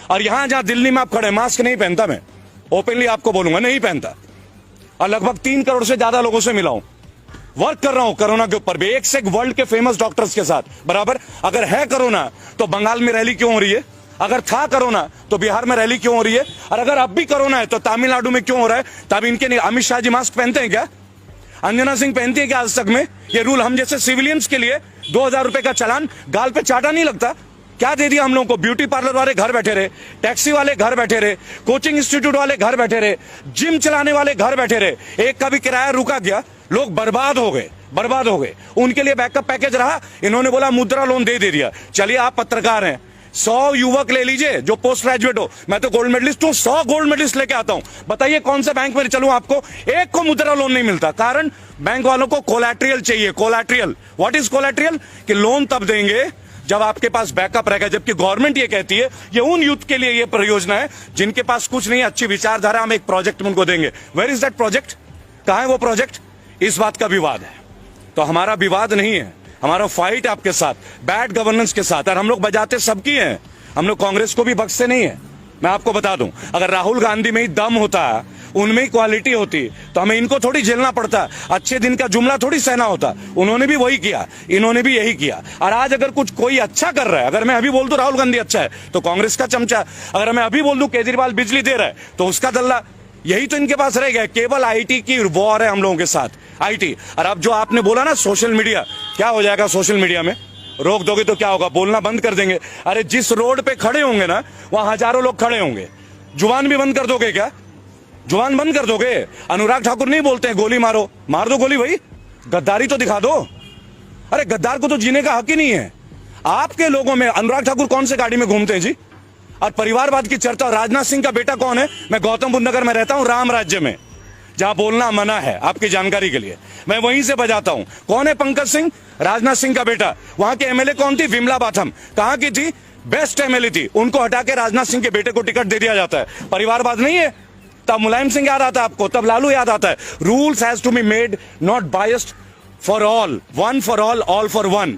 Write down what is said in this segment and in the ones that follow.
और यहां जहां दिल्ली में आप खड़े, मास्क नहीं पहनता, मैं ओपनली आपको बोलूंगा नहीं पहनता, और लगभग 3 करोड़ से ज्यादा लोगों से मिला हूं, वर्क कर रहा हूं कोरोना के ऊपर भी, एक से एक वर्ल्ड के फेमस डॉक्टर्स के साथ बराबर। अगर है कोरोना तो बंगाल में रैली क्यों हो रही है? अगर था कोरोना तो बिहार में रैली क्यों हो रही है? और अगर अब भी कोरोना है तो तमिलनाडु में क्यों हो रहा है? तब इनके नहीं, अमित शाह जी मास्क पहनते हैं क्या? अंजना सिंह पहनती है क्या आज तक में? ये रूल हम जैसे सिविलियंस के लिए 2000 रुपए का चालान गाल पे चाटा नहीं लगता? क्या दे दिया हम लोगों को? ब्यूटी पार्लर वाले घर बैठे रहे, टैक्सी वाले घर बैठे रहे, कोचिंग इंस्टीट्यूट वाले घर बैठे रहे, जिम चलाने वाले घर बैठे रहे, एक का भी किराया रुका गया, लोग बर्बाद हो गए, बर्बाद हो गए। उनके लिए बैकअप पैकेज रहा, इन्होंने बोला मुद्रा लोन दे दिया। चलिए आप पत्रकार हैं, 100 युवक ले लीजिए जो पोस्ट ग्रेजुएट हो, मैं तो गोल्ड मेडलिस्ट हूं, 100 गोल्ड मेडलिस्ट लेके आता हूं, बताइए कौन से बैंक में चलूं? आपको एक को मुद्रा लोन नहीं मिलता, कारण बैंक वालों को कोलैटरल चाहिए। Collateral, what is collateral? कि लोन तब देंगे जब आपके पास बैकअप रहेगा, जबकि गवर्नमेंट ये कहती है ये उन यूथ के लिए ये परियोजना है जिनके पास कुछ नहीं, अच्छी विचारधारा, हम एक प्रोजेक्ट उनको देंगे। Where is that project? कहां है वो प्रोजेक्ट? इस बात का विवाद है। तो हमारा विवाद नहीं है, हमारा फाइट आपके साथ, बैड गवर्नेंस के साथ, और हम लोग बजाते सबकी हैं, हम लोग कांग्रेस को भी बख्शते नहीं है। मैं आपको बता दूं, अगर राहुल गांधी में ही दम होता, उनमें ही क्वालिटी होती, तो हमें इनको थोड़ी झेलना पड़ता, अच्छे दिन का जुमला थोड़ी सहना होता। उन्होंने भी वही किया, इन्होंने भी यही किया। और आज अगर कुछ कोई अच्छा कर रहा है, अगर मैं अभी बोल दूं राहुल गांधी अच्छा है तो कांग्रेस का चमचा, अगर मैं अभी बोल दूं केजरीवाल बिजली दे रहा है तो उसका दल्ला, यही तो इनके पास रह गया। केवल आईटी की वॉर है हम लोगों के साथ, आईटी। और अब जो आपने बोला ना सोशल मीडिया, क्या हो जाएगा सोशल मीडिया में? रोक दोगे तो क्या होगा? बोलना बंद कर देंगे। अरे जिस रोड पे खड़े होंगे ना, वहां हजारों लोग खड़े होंगे, जुबान भी बंद कर दोगे क्या? जुबान बंद कर दोगे? अनुराग ठाकुर नहीं बोलते हैं गोली मारो, मार दो गोली भाई, गद्दारी तो दिखा दो। अरे गद्दार को तो जीने का हक ही नहीं है। आपके लोगों में अनुराग ठाकुर कौन से गाड़ी में घूमते हैं जी? और परिवारवाद की चर्चा, राजनाथ सिंह का बेटा कौन है? मैं गौतम बुद्ध नगर में रहता हूं, राम राज्य में, जहां बोलना मना है, आपकी जानकारी के लिए मैं वहीं से बजाता हूं। कौन है पंकज सिंह? राजनाथ सिंह का बेटा। वहां के एमएलए कौन थी? विमला बाथम। कहां की थी? बेस्ट एमएलए थी। उनको हटा के राजनाथ सिंह के बेटे को टिकट दे दिया जाता है। परिवारवाद नहीं है? तब मुलायम सिंह याद आता है आपको, तब लालू याद आता है। Rules has to be made not biased for all, one for all for one.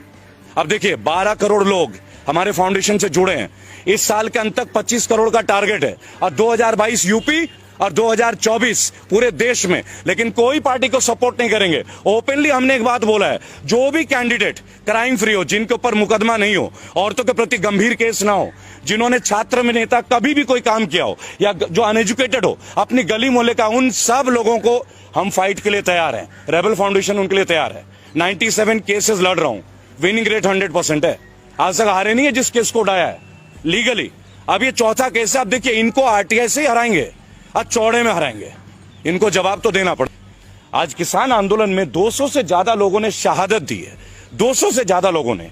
अब देखिए 12 करोड़ लोग हमारे फाउंडेशन से जुड़े हैं, इस साल के अंत तक 25 करोड़ का टारगेट है, और 2022 यूपी और 2024 पूरे देश में। लेकिन कोई पार्टी को सपोर्ट नहीं करेंगे। ओपनली हमने एक बात बोला है, जो भी कैंडिडेट क्राइम फ्री हो, जिनके ऊपर मुकदमा नहीं हो, औरतों के प्रति गंभीर केस ना हो, जिन्होंने छात्र में नेता कभी भी कोई काम किया हो, या जो अनएजुकेटेड हो, अपनी गली मोहल्ले का, उन सब लोगों को हम फाइट के लिए तैयार हैं। रेबल फाउंडेशन उनके लिए तैयार है। 97 केसेस लड़ रहा हूं, विनिंग रेट 100% है। आज तक हारे नहीं है जिस केस को उठाया है लीगली। अब ये चौथा केस है। अब देखिए इनको आरटीआई से हराएंगे, आज चौड़े में हराएंगे, इनको जवाब तो देना पड़ेगा। आज किसान आंदोलन में 200 से ज्यादा लोगों ने शहादत दी है, 200 से ज्यादा लोगों ने।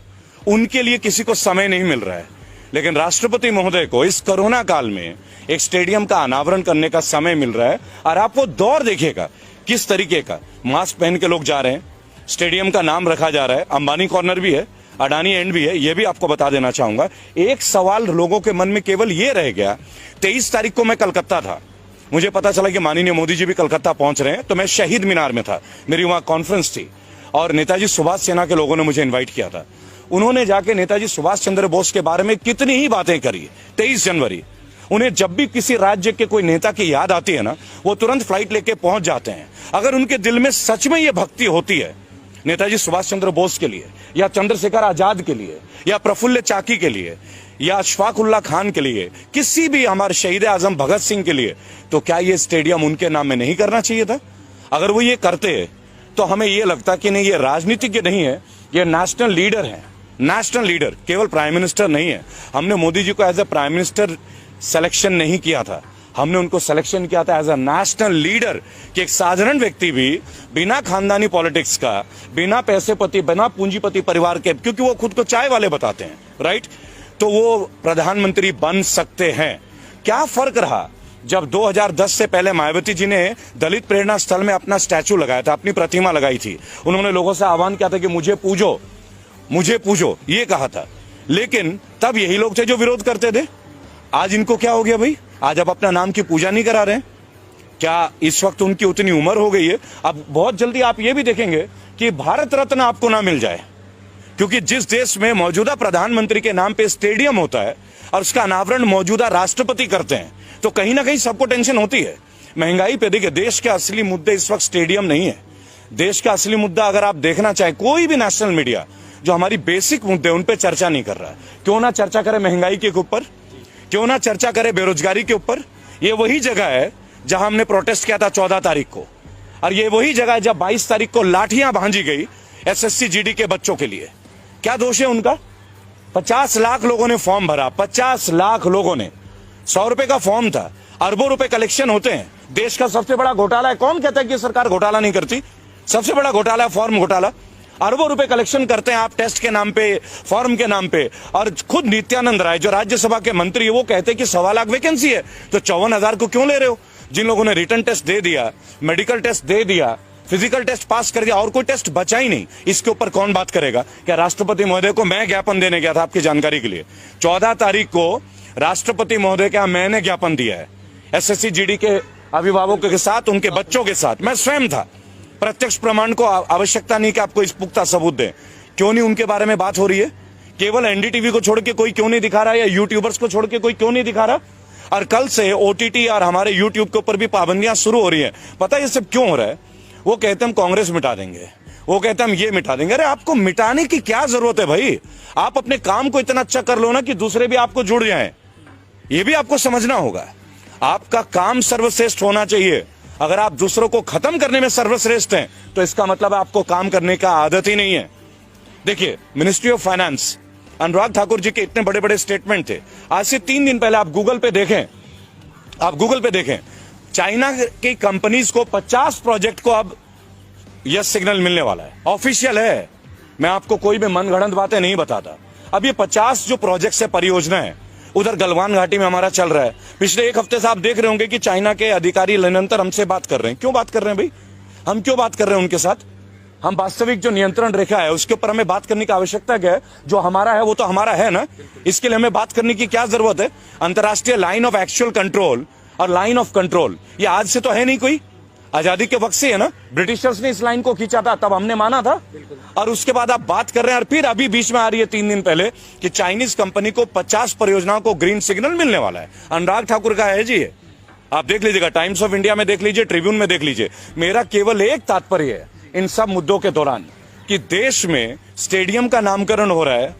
उनके लिए किसी को समय नहीं मिल रहा है, लेकिन राष्ट्रपति महोदय को इस कोरोना काल में एक स्टेडियम का अनावरण करने का समय मिल रहा है। और आप वो दौर देखिएगा किस तरीके का, मास्क पहन के लोग जा रहे हैं, स्टेडियम का नाम रखा जा रहा है, अंबानी कॉर्नर भी है, अडानी एंड भी है। ये भी आपको बता देना चाहूंगा। एक सवाल लोगों के मन में केवल ये रह गया, 23 तारीख को मैं कलकत्ता था, मुझे पता चला कि माननीय मोदी जी भी कलकत्ता पहुंच रहे हैं, तो मैं शहीद मीनार में था, मेरी वहां कॉन्फ्रेंस थी, और नेताजी सुभाष सेना के लोगों ने मुझे इन्वाइट किया था। उन्होंने जाके नेताजी सुभाष चंद्र बोस के बारे में कितनी ही बातें करी। 23 जनवरी, उन्हें जब भी किसी राज्य के कोई नेता की याद आती है ना, वो तुरंत फ्लाइट लेके पहुंच जाते हैं। अगर उनके दिल में सच में ये भक्ति होती है नेताजी सुभाष चंद्र बोस के लिए, या चंद्रशेखर आजाद के लिए, या प्रफुल्ल चाकी के लिए, या अशफाक उल्लाह खान के लिए, किसी भी हमारे शहीद आजम भगत सिंह के लिए, तो क्या ये स्टेडियम उनके नाम में नहीं करना चाहिए था? अगर वो ये करते तो हमें ये लगता कि नहीं, ये राजनीतिज्ञ नहीं है, ये नेशनल लीडर है। नेशनल लीडर, केवल प्राइम मिनिस्टर नहीं है। हमने मोदी जी को as a prime minister selection नहीं किया था, हमने उनको सिलेक्शन किया था एज अ नेशनल लीडर, कि एक साधारण व्यक्ति भी बिना खानदानी पॉलिटिक्स का, बिना पैसेपति, बिना पूंजीपति परिवार के, क्योंकि वो खुद को चाय वाले बताते हैं, राइट, तो वो प्रधानमंत्री बन सकते हैं। क्या फर्क रहा जब 2010 से पहले मायावती जी ने दलित प्रेरणा स्थल में अपना स्टैचू लगाया था, अपनी प्रतिमा लगाई थी, उन्होंने लोगों से आह्वान किया था कि मुझे पूजो, मुझे पूजो, ये कहा था। लेकिन तब यही लोग थे जो विरोध करते थे। आज इनको क्या हो गया भाई? आज आप अपना नाम की पूजा नहीं करा रहे हैं क्या? इस वक्त उनकी उतनी उम्र हो गई है, अब बहुत जल्दी आप ये भी देखेंगे कि भारत रत्न आपको ना मिल जाए, क्योंकि जिस देश में मौजूदा प्रधानमंत्री के नाम पे स्टेडियम होता है और उसका अनावरण मौजूदा राष्ट्रपति करते हैं, तो कहीं ना कहीं सबको टेंशन होती है। महंगाई पे देखिए, देश के असली मुद्दे इस वक्त स्टेडियम नहीं है। देश का असली मुद्दा अगर आप देखना चाहें, कोई भी नेशनल मीडिया जो हमारी बेसिक मुद्दे उन पे चर्चा नहीं कर रहा है। क्यों ना चर्चा करे महंगाई के ऊपर, क्यों ना चर्चा करे बेरोजगारी के ऊपर। ये वही जगह है जहां हमने प्रोटेस्ट किया था 14 तारीख को, और ये वही जगह है जब 22 तारीख को लाठियां भांजी गई एसएससी जीडी के बच्चों के लिए। क्या दोष है उनका? 50 लाख लोगों ने फॉर्म भरा, 50 लाख लोगों ने। 100 रुपए का फॉर्म था, अरबों रुपए कलेक्शन होते हैं। देश का सबसे बड़ा घोटाला है। कौन कहता है कि सरकार घोटाला नहीं करती? सबसे बड़ा घोटाला है फॉर्म घोटाला। अरबों रुपए कलेक्शन करते हैं आप टेस्ट के नाम पे, फॉर्म के नाम पे। और खुद नित्यानंद राय जो राज्यसभा के मंत्री है, वो कहते हैं कि 1.25 लाख वैकेंसी है, तो 54,000 को क्यों ले रहे हो? जिन लोगों ने रिटर्न टेस्ट दे दिया, मेडिकल टेस्ट दे दिया, फिजिकल टेस्ट पास कर दिया, और कोई टेस्ट बचा ही नहीं, इसके ऊपर कौन बात करेगा? क्या राष्ट्रपति महोदय को मैं ज्ञापन देने गया था, आपकी जानकारी के लिए 14 तारीख को राष्ट्रपति महोदय का मैंने ज्ञापन दिया है एसएससी जीडी के अभिभावकों के साथ, उनके बच्चों के साथ। मैं स्वयं था। प्रत्यक्ष प्रमाण को आवश्यकता नहीं कि आपको इस पुख्ता सबूत दें। क्यों नहीं उनके बारे में बात हो रही है? केवल एनडीटीवी को छोड़ के कोई क्यों नहीं दिखा रहा, या यूट्यूबर्स को छोड़ के कोई क्यों नहीं दिखा रहा? और कल से ओटीटी और हमारे यूट्यूब के ऊपर भी पाबंदियां शुरू हो रही है। पता है ये सब क्यों हो रहा है? वो कहते हम कांग्रेस मिटा देंगे, वो कहते हम ये मिटा देंगे। अरे आपको मिटाने की क्या जरूरत है भाई? आप अपने काम को इतना अच्छा कर लो ना कि दूसरे भी आपको जुड़ जाएं। ये भी आपको समझना होगा। आपका काम सर्वश्रेष्ठ होना चाहिए। अगर आप दूसरों को खत्म करने में सर्वश्रेष्ठ हैं, तो इसका मतलब आपको काम करने का आदत ही नहीं है। देखिए, ministry of finance, Anurag Thakur ji के इतने बड़े बड़े स्टेटमेंट थे। आज से 3 दिन पहले आप गूगल पे देखें, चाइना की कंपनीज को 50 प्रोजेक्ट को अब यस सिग्नल मिलने वाला है। ऑफिशियल है, मैं आपको कोई भी मनगढ़ंत बातें नहीं बताता। अब ये 50 जो प्रोजेक्ट है, परियोजना है, उधर गलवान घाटी में हमारा चल रहा है। पिछले 1 हफ्ते से आप देख रहे होंगे कि चाइना के अधिकारी निरंतर हमसे बात कर रहे हैं। क्यों बात कर रहे हैं भाई? हम क्यों बात कर रहे हैं उनके साथ? हम वास्तविक जो नियंत्रण रेखा है उसके ऊपर हमें बात करने की आवश्यकता क्या है? जो हमारा है वो तो हमारा है ना, इसके लिए हमें बात करने की क्या जरूरत है? अंतर्राष्ट्रीय लाइन ऑफ एक्चुअल कंट्रोल और लाइन ऑफ कंट्रोल ये आज से तो है नहीं, कोई आजादी के वक्त से है ना। ब्रिटिशर्स ने इस लाइन को खींचा था, तब हमने माना था। और उसके बाद आप बात कर रहे हैं, और फिर अभी बीच में आ रही है 3 दिन पहले कि चाइनीज कंपनी को 50 परियोजनाओं को ग्रीन सिग्नल मिलने वाला है। अनुराग ठाकुर का है जी, आप देख लीजिएगा, टाइम्स ऑफ इंडिया में देख लीजिए, ट्रिब्यून में देख लीजिए। मेरा केवल एक तात्पर्य है इन सब मुद्दों के दौरान कि देश में स्टेडियम का नामकरण हो रहा है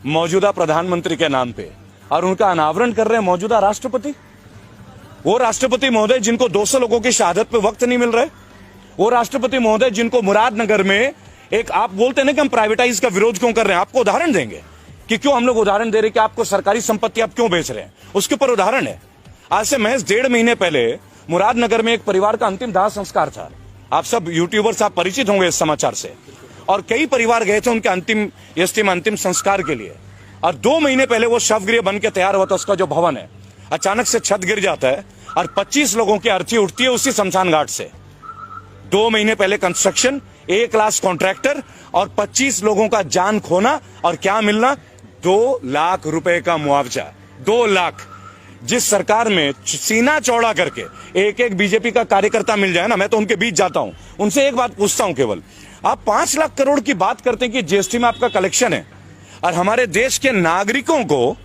मौजूदा प्रधानमंत्री के नाम पे, और उनका अनावरण कर रहे हैं मौजूदा राष्ट्रपति। वो राष्ट्रपति महोदय जिनको 200 लोगों की शहादत पे वक्त नहीं मिल रहा है, वो राष्ट्रपति महोदय जिनको मुरादनगर में एक, आप बोलते हैं ना कि हम प्राइवेटाइज का विरोध क्यों कर रहे हैं, आपको उदाहरण देंगे कि क्यों हम लोग उदाहरण दे रहे हैं कि आपको सरकारी संपत्ति आप क्यों बेच रहे हैं, उसके ऊपर उदाहरण है। आज से महज 1.5 महीने पहले मुरादनगर में एक परिवार का अंतिम दाह संस्कार था। आप सब यूट्यूबर्स आप परिचित होंगे इस समाचार से, और कई परिवार गए थे उनके अंतिम संस्कार के लिए। और 2 महीने पहले वो शवगृह बन के तैयार हुआ था, उसका जो भवन है, अचानक से छत गिर जाता है और 25 लोगों की अर्थी उठती है उसी शमशान घाट से। 2 महीने पहले कंस्ट्रक्शन, A क्लास कॉन्ट्रैक्टर, और 25 लोगों का जान खोना, और क्या मिलना? 2 लाख रुपए का मुआवजा। 2 लाख। जिस सरकार में सीना चौड़ा करके एक बीजेपी का कार्यकर्ता मिल जाए ना, मैं तो उनके बीच जाता हूं, उनसे एक बात पूछता हूं केवल, आप 5 लाख करोड़ की बात करते हैं कि जीएसटी में आपका कलेक्शन है, और हमारे देश के नागरिकों को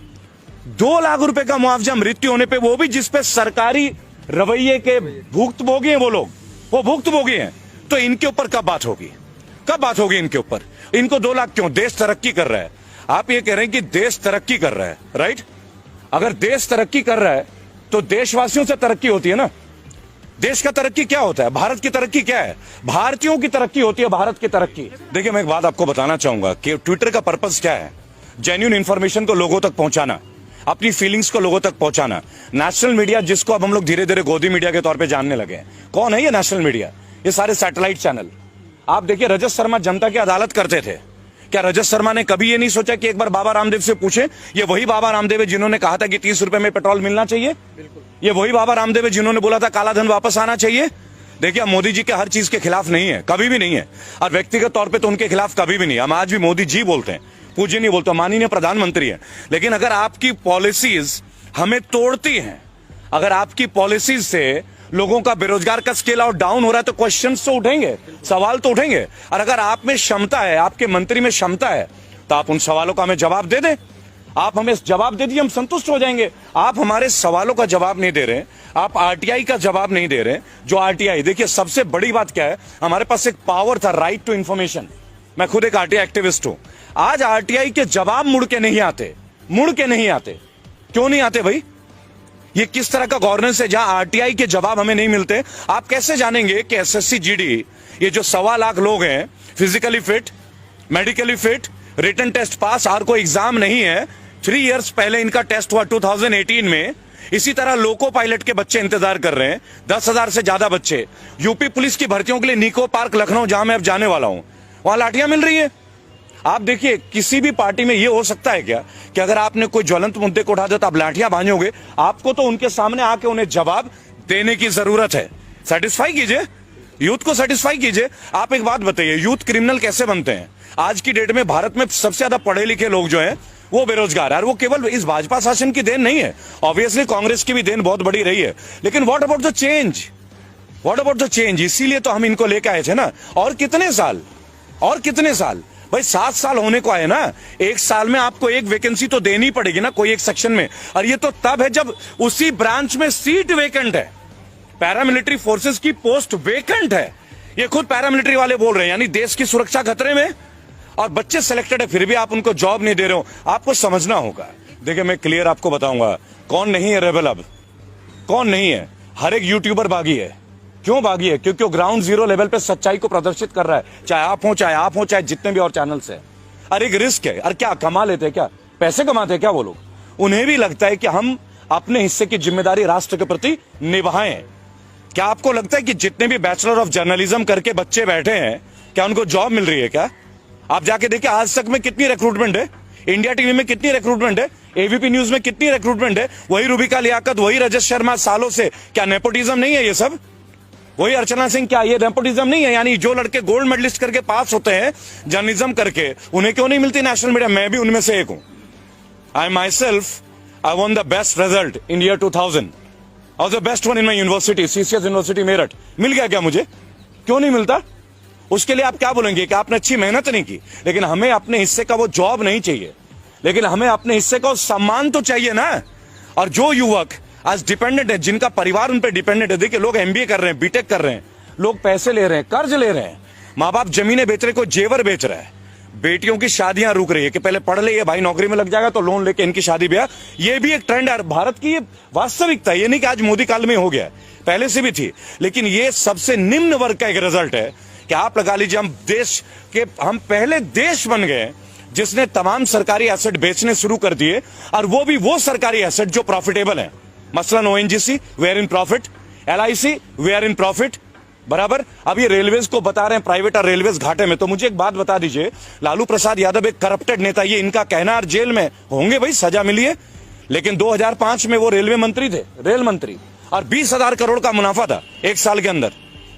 2 लाख रुपए का मुआवजा मृत्यु होने पे, वो भी जिसपे सरकारी रवैये के भुक्तभोगी हैं वो लोग, वो भुक्तभोगी हैं, तो इनके ऊपर कब बात होगी? कब बात होगी इनके ऊपर? इनको 2 लाख क्यों? देश तरक्की कर रहा है। आप ये कह रहे हैं कि देश तरक्की कर रहा है, राइट? अगर देश तरक्की कर रहा है तो देशवासियों से तरक्की होती है ना। देश का तरक्की क्या होता है? भारत की तरक्की क्या है? भारतीयों की तरक्की होती है, भारत की तरक्की। देखिए, मैं एक बात आपको बताना चाहूंगा कि ट्विटर का पर्पस क्या है? जेन्युइन इंफॉर्मेशन को लोगों तक पहुंचाना, अपनी फीलिंग्स को लोगों तक पहुंचाना। नेशनल मीडिया, जिसको अब हम लोग धीरे धीरे गोदी मीडिया के तौर पे जानने लगे हैं, कौन है ये नेशनल मीडिया? ये सारे सैटेलाइट चैनल। आप देखिए, रजत शर्मा जनता की अदालत करते थे। क्या रजत शर्मा ने कभी ये नहीं सोचा कि एक बार बाबा रामदेव से पूछे? ये वही बाबा रामदेव है जिन्होंने कहा था कि 30 रुपए में पेट्रोल मिलना चाहिए। ये वही बाबा रामदेव है जिन्होंने बोला था काला धन वापस आना चाहिए। देखिए, हम मोदी जी के हर चीज के खिलाफ नहीं है, कभी भी नहीं है, और व्यक्तिगत तौर पे तो उनके खिलाफ कभी भी नहीं। हम आज भी मोदी जी बोलते हैं, पूज्य नहीं बोलते, माननीय प्रधानमंत्री है। लेकिन अगर आपकी पॉलिसीज हमें तोड़ती हैं, अगर आपकी पॉलिसीज से लोगों का बेरोजगार का स्केल आउट डाउन हो रहा है, तो क्वेश्चंस तो उठेंगे, सवाल तो उठेंगे। और अगर आप में क्षमता है, आपके मंत्री में क्षमता है, तो आप उन सवालों का हमें जवाब दे दें। आप हमें जवाब दे दीजिए, हम संतुष्ट हो जाएंगे। आप हमारे सवालों का जवाब नहीं दे रहे, आप आरटीआई का जवाब नहीं दे रहे। जो आरटीआई, देखिए सबसे बड़ी बात क्या है, हमारे पास एक पावर था, राइट टू इंफॉर्मेशन। मैं खुद एक आरटीआई एक्टिविस्ट हूं। आज आरटीआई के जवाब मुड़ के नहीं आते, मुड़ के नहीं आते। क्यों नहीं आते भाई? ये किस तरह का गवर्नेंस है जहां आरटीआई के जवाब हमें नहीं मिलते? आप कैसे जानेंगे कि एसएससी जीडी, ये जो 1.25 लाख लोग हैं, physically fit, medically fit, written test pass, और कोई एग्जाम नहीं है। 3 इयर्स पहले इनका टेस्ट हुआ 2018 में। इसी तरह लोको पायलट के बच्चे इंतजार कर रहे हैं, 10,000 से ज्यादा बच्चे। यूपी पुलिस की भर्तियों के लिए निको पार्क लखनऊ, जहां मैं अब जाने वाला हूं, वहां लाठियां मिल रही है। आप देखिए, किसी भी पार्टी में यह हो सकता है क्या कि अगर आपने कोई ज्वलंत मुद्दे को उठा दिया तो आप लाठियां भांजोगे? आपको तो उनके सामने आके उन्हें जवाब देने की जरूरत है। सेटिस्फाई कीजिए, यूथ को सेटिस्फाई कीजिए। आप एक बात बताइए, यूथ क्रिमिनल कैसे बनते हैं? आज की डेट में भारत में सबसे ज्यादा पढ़े लिखे लोग जो हैं वो बेरोजगार है, और वो केवल इस भाजपा शासन की देन नहीं है, ऑब्वियसली कांग्रेस की भी देन बहुत बड़ी रही है। लेकिन what about the change? What about the change? इसीलिए तो हम इनको लेके आए थे ना। और कितने साल, और कितने साल भाई? 7 साल होने को आए ना। 1 साल में आपको एक वैकेंसी तो देनी पड़ेगी ना, कोई एक सेक्शन में। और ये तो तब है जब उसी ब्रांच में सीट वेकेंट है, पैरामिलिट्री फोर्सेस की पोस्ट वेकेंट है। ये खुद पैरामिलिट्री वाले बोल रहे हैं, यानी देश की सुरक्षा खतरे में। और बच्चे सिलेक्टेड है, फिर भी आप उनको जॉब नहीं दे रहे हो। आपको समझना होगा। देखिए, मैं क्लियर आपको बताऊंगा कौन नहीं है रेबल। अब कौन नहीं है? हर एक यूट्यूबर बागी है। क्यों बागी है? क्योंकि वो ग्राउंड जीरो लेवल पे सच्चाई को प्रदर्शित कर रहा है, चाहे आप हो चाहे जितने भी और चैनल्स है। और एक रिस्क है। और क्या कमा लेते हैं? क्या पैसे कमाते हैं क्या वो लोग? उन्हें भी लगता है कि हम अपने हिस्से की जिम्मेदारी राष्ट्र के प्रति निभाएं। क्या आपको लगता है कि जितने भी बैचलर ऑफ जर्नलिज्म करके बच्चे बैठे हैं, क्या उनको जॉब मिल रही है? क्या आप जाके देखिए, आज तक में कितनी रिक्रूटमेंट है, इंडिया टीवी में कितनी रिक्रूटमेंट है, एबीपी न्यूज में कितनी रिक्रूटमेंट है। वही रूबिका लियाकत, वही रजत शर्मा सालों से। क्या नेपोटिज्म नहीं है ये सब? वही अर्चना सिंह, क्या ये नेपोटिज्म नहीं है? यानी जो लड़के गोल्ड मेडलिस्ट करके पास होते हैं जर्नलिज्म करके, उन्हें क्यों नहीं मिलती नेशनल मीडिया? मैं भी उनमें से एक हूं। I myself I won the best result in year 2000 और the best one in my university, CCS university Meerut. मिल गया क्या मुझे? क्यों नहीं मिलता? उसके लिए आप क्या बोलेंगे कि आपने अच्छी मेहनत नहीं की? लेकिन हमें अपने हिस्से का वो जॉब नहीं चाहिए, लेकिन हमें अपने हिस्से का सम्मान तो चाहिए ना। और जो युवक आज डिपेंडेंट है, जिनका परिवार उन पर डिपेंडेंट है, देखिए लोग एमबीए कर रहे हैं, बीटेक कर रहे हैं, लोग पैसे ले रहे हैं, कर्ज ले रहे हैं, माँ बाप जमीनें बेच रहे, कोई जेवर बेच रहा है, बेटियों की शादियां रुक रही है कि पहले पढ़ ले, ये भाई नौकरी में लग जाएगा तो लोन लेके इनकी शादी ब्याह। ये भी एक ट्रेंड है भारत की, ये वास्तविकता। ये नहीं कि आज मोदी काल में हो गया, पहले से भी थी। लेकिन ये सबसे निम्न वर्ग का एक रिजल्ट है कि आप लगा लीजिए, हम पहले देश बन गए जिसने तमाम सरकारी एसेट बेचने शुरू कर दिए, और वो भी वो सरकारी एसेट जो प्रॉफिटेबल है। मसलन ओएनजीसी, वे आर इन प्रॉफिट, एलआईसी, वे आर इन प्रॉफिट, बराबर। अब ये रेलवेज को बता रहे हैं प्राइवेट और रेलवेज घाटे में। तो मुझे एक बात बता दीजिए, लालू प्रसाद यादव एक करप्टेड नेता, ये इनका कहना, और जेल में होंगे भाई, सजा मिली है। लेकिन 2005 में वो रेलवे मंत्री थे, रेल मंत्री, और 20,000 करोड़ का मुनाफा था 1 साल के अंदर।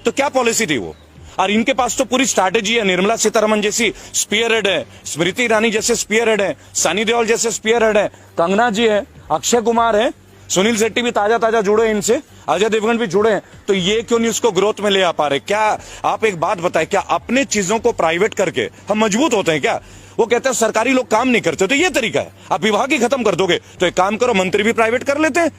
तो क्या पॉलिसी थी वो? और इनके पास तो पूरी स्ट्रैटेजी है। निर्मला सीतारमण जैसी स्पीयर हेड है, स्मृति ईरानी जैसे स्पीयर हेड है, सनी देओल जैसे स्पीयर हेड है, कंगना जी है, अक्षय कुमार है, सुनील शेट्टी भी ताजा जुड़े हैं इनसे, अजय देवगन भी जुड़े हैं। तो ये क्यों नहीं उसको ग्रोथ में ले आ पा रहे? क्या आप एक बात बताएं, क्या अपने चीजों को प्राइवेट करके हम मजबूत होते हैं क्या? वो कहते हैं सरकारी लोग काम नहीं करते, तो ये तरीका है। आप विभाग ही खत्म कर दोगे तो एक काम करो, मंत्री भी प्राइवेट कर लेते हैं।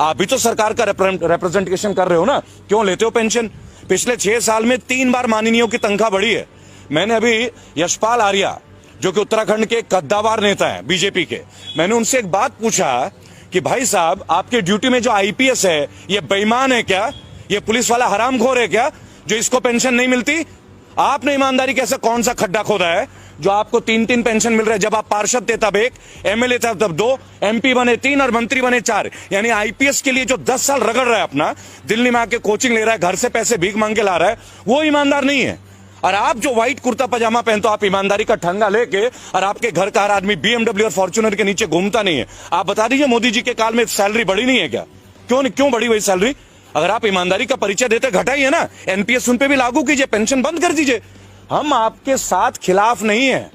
आप भी तो सरकार का रिप्रेजेंटेशन कर रहे हो ना, क्यों लेते हो पेंशन? पिछले 6 साल में 3 बार माननीयों की तनख्वाह बढ़ी है। मैंने अभी यशपाल आर्या, जो कि उत्तराखंड के कद्दावर नेता हैं बीजेपी के, मैंने उनसे एक बात पूछा कि भाई साहब, आपके ड्यूटी में जो आईपीएस है ये बेईमान है क्या? ये पुलिस वाला हरामखोर है क्या जो इसको पेंशन नहीं मिलती? आपने ईमानदारी कैसे, कौन सा खड्डा खोदा है जो आपको 3-3 पेंशन मिल रहा है? जब आप पार्षद थे तब 1, एमएलए थे तब 2, एमपी बने 3 और मंत्री बने 4। यानी आईपीएस के लिए जो 10 साल रगड़ रहा है अपना, दिल्ली में आके कोचिंग ले रहा है, घर से पैसे भीख मांग के ला रहा है, वो ईमानदार नहीं है। और आप जो व्हाइट कुर्ता पजामा पहनते हो, आप ईमानदारी का ठंगा लेके, और आपके घर का हर आदमी बीएमडब्ल्यू और फॉर्च्यूनर के नीचे घूमता नहीं है। आप बता दीजिए, मोदी जी के काल में सैलरी बढ़ी नहीं है क्या? क्यों बढ़ी वही सैलरी? अगर आप ईमानदारी का परिचय देते, घटाइए ना, एनपीएस उन पे भी लागू कीजिए, पेंशन बंद कर दीजिए। हम आपके साथ खिलाफ नहीं है,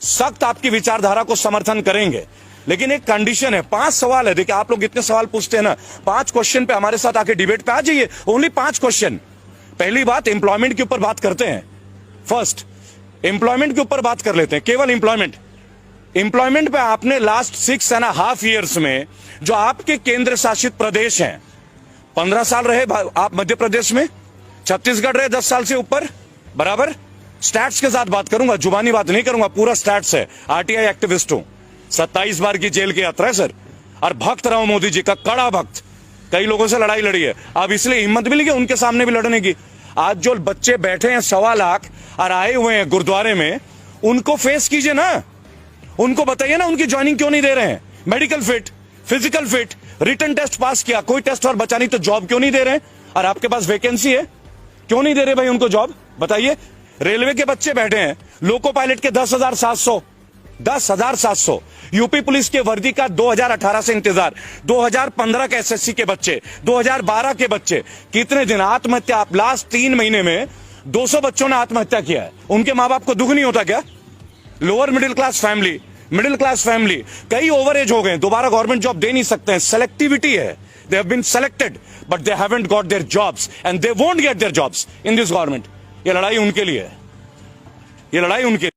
सख्त आपकी विचारधारा को समर्थन करेंगे, लेकिन एक कंडीशन है। 5 सवाल है। देखिए, आप लोग इतने सवाल पूछते हैं ना, 5 क्वेश्चन पे हमारे साथ आके डिबेट पे आ जाइए। Only 5 question. पहली बात, एम्प्लॉयमेंट के ऊपर बात करते हैं। फर्स्ट, एम्प्लॉयमेंट के ऊपर बात कर लेते हैं, केवल एम्प्लॉयमेंट। एम्प्लॉयमेंट पे आपने लास्ट 6.5 years में जो आपके केंद्र शासित प्रदेश हैं, 15 साल रहे आप मध्य प्रदेश में, छत्तीसगढ़ रहे 10 साल से ऊपर, बराबर। स्टैट्स के साथ बात करूंगा, जुबानी बात नहीं करूंगा, पूरा स्टैट्स है। आरटीआई एक्टिविस्ट हूं, 27 बार की जेल की यात्रा है सर, और भक्त रहा हूं मोदी जी का, कड़ा भक्त। कई लोगों से लड़ाई लड़ी है, अब इसलिए हिम्मत मिली कि उनके सामने भी लड़ने की। आज जो बच्चे बैठे हैं 1.25 लाख और आए हुए हैं गुरुद्वारे में, उनको फेस कीजिए ना, उनको बताइए ना उनकी ज्वाइनिंग क्यों नहीं दे रहे हैं। Medical fit, physical fit, written test pass किया, कोई टेस्ट और बचा नहीं तो जॉब क्यों नहीं दे रहे हैं? और आपके पास वैकेंसी है, क्यों नहीं दे रहे भाई उनको जॉब, बताइए। रेलवे के बच्चे बैठे हैं, लोको पायलट के 10,700, यूपी पुलिस के वर्दी का 2018 से इंतजार, 2015 के एसएससी के बच्चे, 2012 के बच्चे, कितने दिन आत्महत्या। आप लास्ट 3 महीने में 200 बच्चों ने आत्महत्या किया है। उनके मां बाप को दुख नहीं होता क्या? लोअर मिडिल क्लास फैमिली, कई ओवर एज हो गए, दोबारा गवर्नमेंट जॉब दे नहीं सकते हैं, सेलेक्टिविटी है। They have been selected but they haven't got their jobs and they won't get their jobs in this government. ये लड़ाई उनके लिए है, ये लड़ाई उनके